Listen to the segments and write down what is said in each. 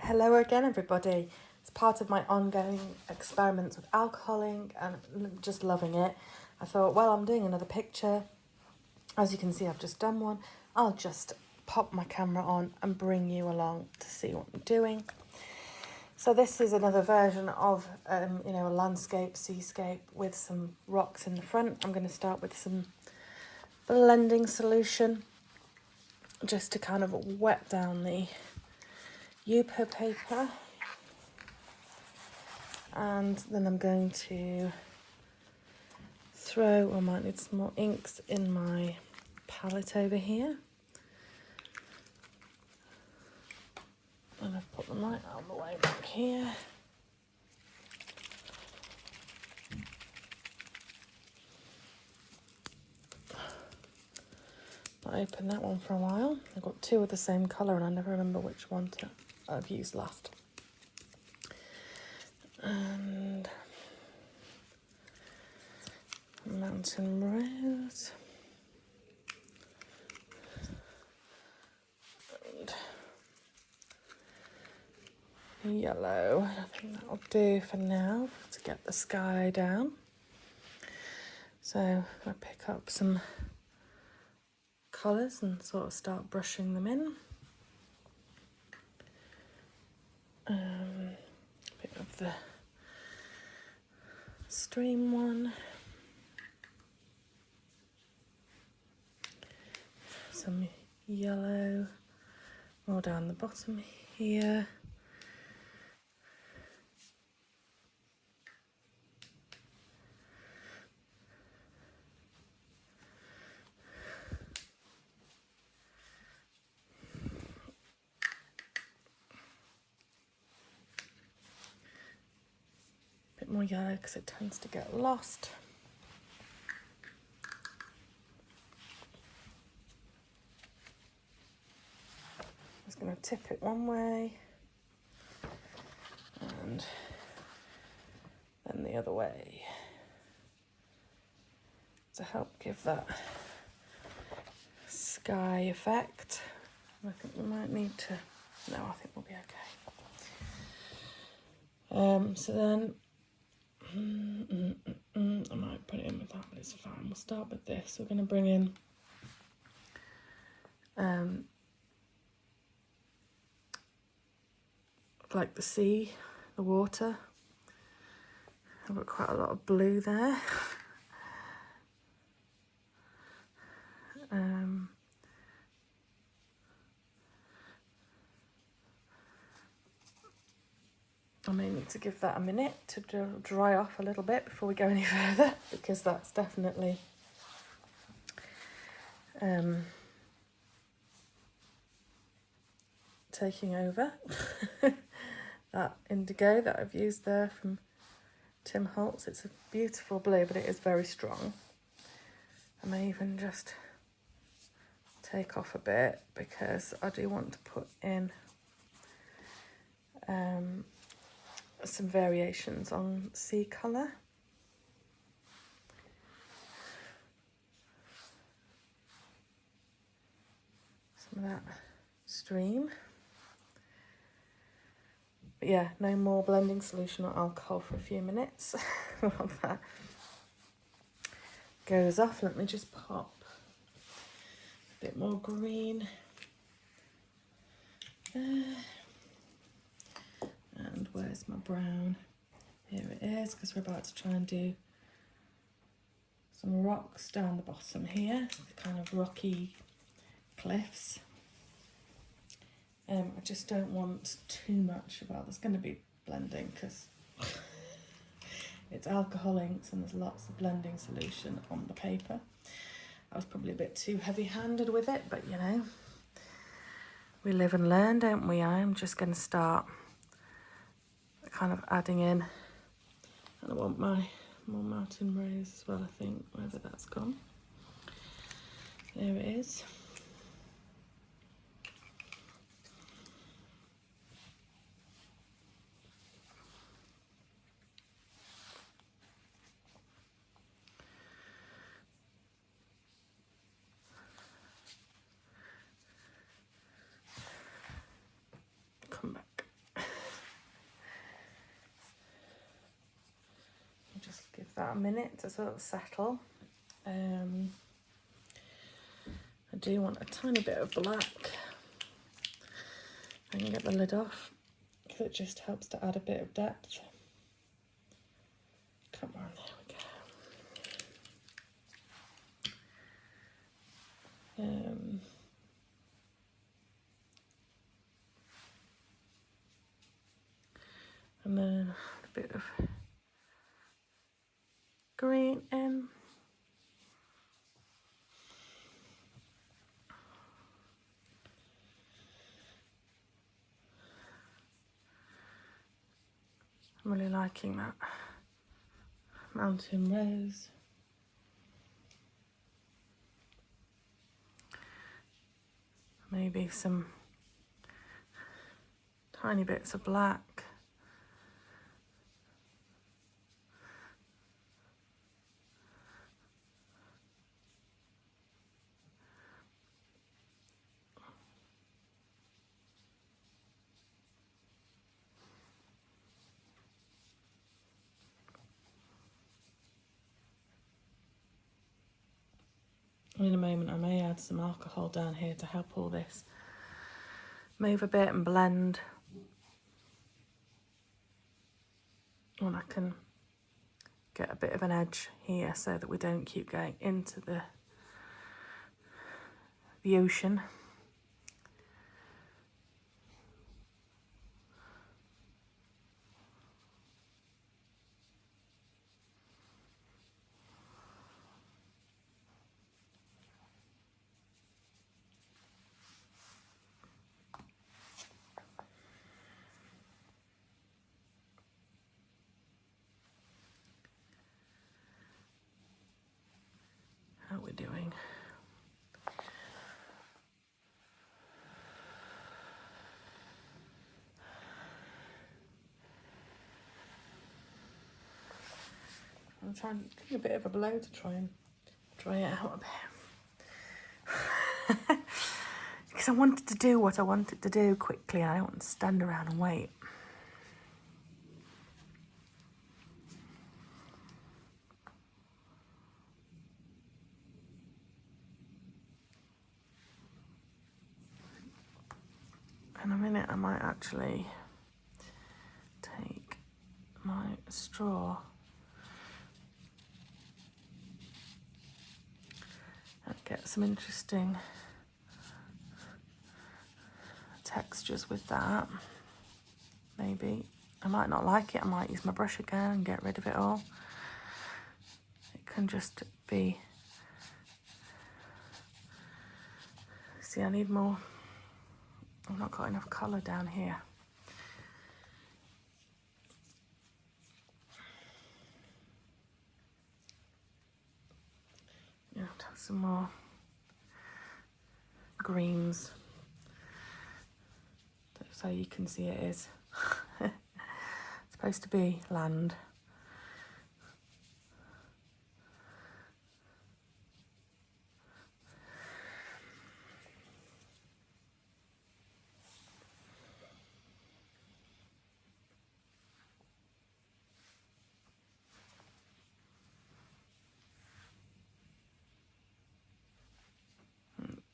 Hello again, everybody. It's part of my ongoing experiments with alcoholing and I'm just loving it. I thought, well, I'm doing another picture. As you can see, I've just done one. I'll just pop my camera on and bring you along to see what I'm doing. So this is another version of, a landscape, seascape with some rocks in the front. I'm going to start with some blending solution just to kind of wet down the Yupo paper, and then I'm going to I might need some more inks in my palette over here, and I've put them right out of the way back here. I opened that one for a while. I've got two of the same colour and I never remember which one I've used last. And Mountain Rose. And yellow. I think that'll do for now to get the sky down. So I'm going to pick up some colours and sort of start brushing them in. A bit of the stream one. Some yellow all down the bottom here. Bit more yellow because it tends to get lost. I'm just going to tip it one way and then the other way to help give that sky effect. I think we might need to, no, I think we'll be okay. So then I might put it in with that, but it's fine. We'll start with this. We're going to bring in like the sea, the water. I've got quite a lot of blue there. I may need to give that a minute to dry off a little bit before we go any further, because that's definitely taking over. That indigo that I've used there from Tim Holtz, it's a beautiful blue, but it is very strong. I may even just take off a bit because I do want to put in some variations on sea colour. Some of that stream. But yeah, no more blending solution or alcohol for a few minutes. While that goes off, let me just pop a bit more green there. And where's my brown? Here it is, because we're about to try and do some rocks down the bottom here, the kind of rocky cliffs. I just don't want too much about, there's going to be blending because it's alcohol inks and there's lots of blending solution on the paper. I was probably a bit too heavy-handed with it, but you know, we live and learn, don't we? I am just going to start kind of adding in, and I want my more Mountain Rose as well, I think, wherever that's gone. There it is. Come back. that a minute to sort of settle. I do want a tiny bit of black. I can get the lid off because it just helps to add a bit of depth. Come on, there we go. And then a bit of green in. I'm really liking that mountain rose. Maybe some tiny bits of black. In a moment I may add some alcohol down here to help all this move a bit and blend. And I can get a bit of an edge here so that we don't keep going into the ocean. How are we doing? I'm trying to take a bit of a blow to try and dry it out a bit. Because I wanted to do what I wanted to do quickly. I don't want to stand around and wait. In a minute I might actually take my straw and get some interesting textures with that. Maybe. I might not like it, I might use my brush again and get rid of it all. It can just be... See, I need more. I've not got enough colour down here. Yeah, have to have some more greens. So you can see it is. It's supposed to be land.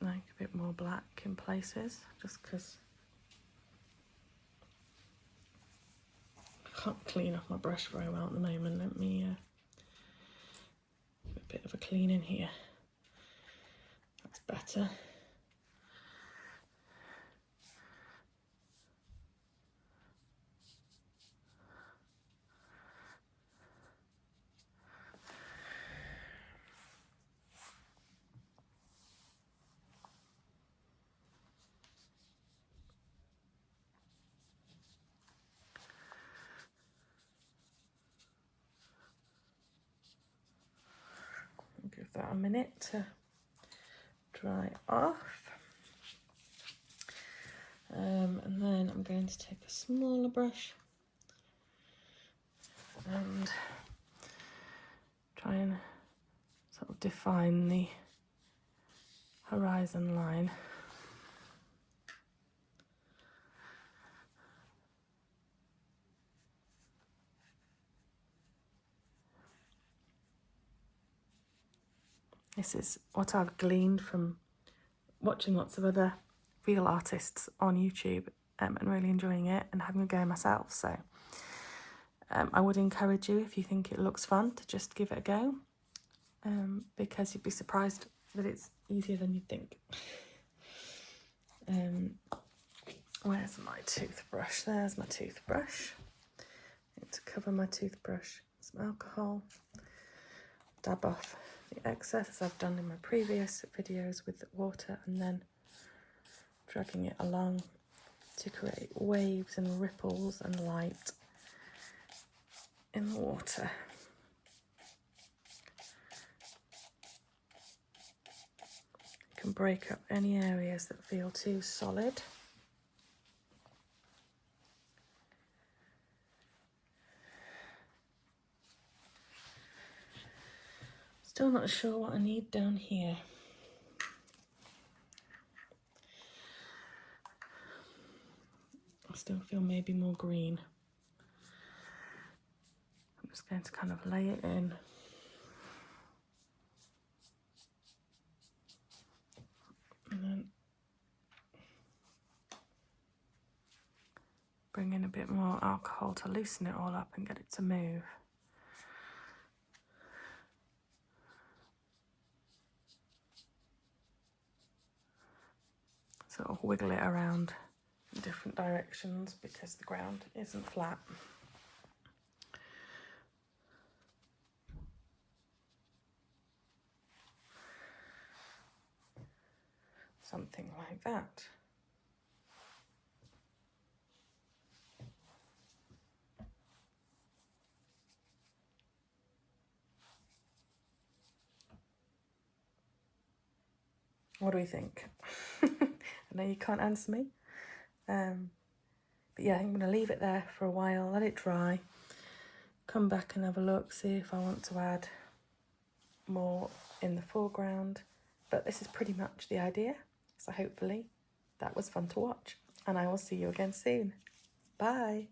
Like a bit more black in places, just because I can't clean off my brush very well at the moment. Let me give a bit of a clean in here. That's better. Give that a minute to dry off. And then I'm going to take a smaller brush and try and sort of define the horizon line. This is what I've gleaned from watching lots of other real artists on YouTube and really enjoying it and having a go myself. So I would encourage you, if you think it looks fun, to just give it a go, because you'd be surprised that it's easier than you'd think. Where's my toothbrush? There's my toothbrush. I need to cover my toothbrush with some alcohol, dab off the excess as I've done in my previous videos with the water, and then dragging it along to create waves and ripples and light in the water. You can break up any areas that feel too solid. Still not sure what I need down here. I still feel maybe more green. I'm just going to kind of lay it in. And then bring in a bit more alcohol to loosen it all up and get it to move. Sort of wiggle it around in different directions because the ground isn't flat. Something like that. What do we think? I know you can't answer me. But yeah, I'm going to leave it there for a while, let it dry, come back and have a look, see if I want to add more in the foreground. But this is pretty much the idea. So hopefully that was fun to watch, and I will see you again soon. Bye.